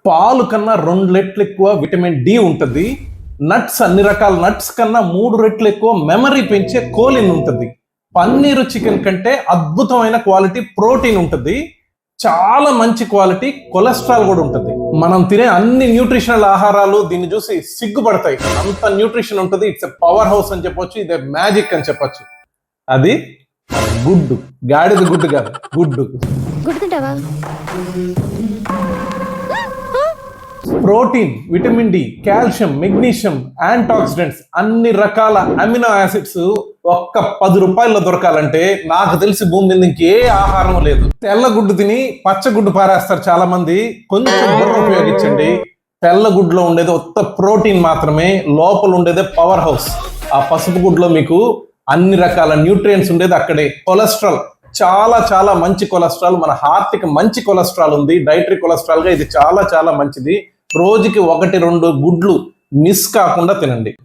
పాలు కన్నా 2 రెట్లు ఎక్కువ విటమిన్ డి ఉంటుంది. నట్స్, అన్ని రకాల నట్స్ కన్నా 3 రెట్లు ఎక్కువ మెమరీ పెంచే కోలిన్ ఉంటుంది. పన్నీరు చికెన్ కంటే అద్భుతమైన క్వాలిటీ ప్రోటీన్ ఉంటుంది. చాలా మంచి క్వాలిటీ కొలెస్ట్రాల్ కూడా ఉంటుంది. మనం తినే అన్ని న్యూట్రిషనల్ ఆహారాలు దీన్ని చూసి సిగ్గుపడతాయి. అంత న్యూట్రిషన్ ఉంటుంది. ఇట్స్ ఎ పవర్ హౌస్ అని చెప్పొచ్చు, ఇదే మ్యాజిక్ అని చెప్పొచ్చు. అది గుడ్డు, గాడిద గుడ్డు కాదు, గుడ్డు. Protein, vitamin D, calcium, magnesium, antioxidants, అన్ని రకాల అమినో యాసిడ్స్ ఒక్క 10 రూపాయల్లో దొరకాలంటే నాకు తెలిసి భూమి మీద ఇంకే ఆహారం లేదు. తెల్ల గుడ్డు తిని పచ్చగుడ్డు పారేస్తారు చాలా మంది. కొంచెం బుర్ర ఉపయోగించండి. తెల్ల గుడ్లో ఉండేది ఒక్క ప్రోటీన్ మాత్రమే, లోపల ఉండేదే పవర్ హౌస్. ఆ పసుపు గుడ్లో మీకు అన్ని రకాల న్యూట్రియంట్స్ ఉండేది అక్కడే. కొలెస్ట్రాల్, చాలా చాలా మంచి కొలెస్ట్రాల్, మన హార్ట్ కి మంచి కొలెస్ట్రాల్ ఉంది. డైటరీ కొలెస్ట్రాల్ గా ఇది చాలా చాలా మంచిది. రోజుకి 1-2 గుడ్లు మిస్ కాకుండా తినండి.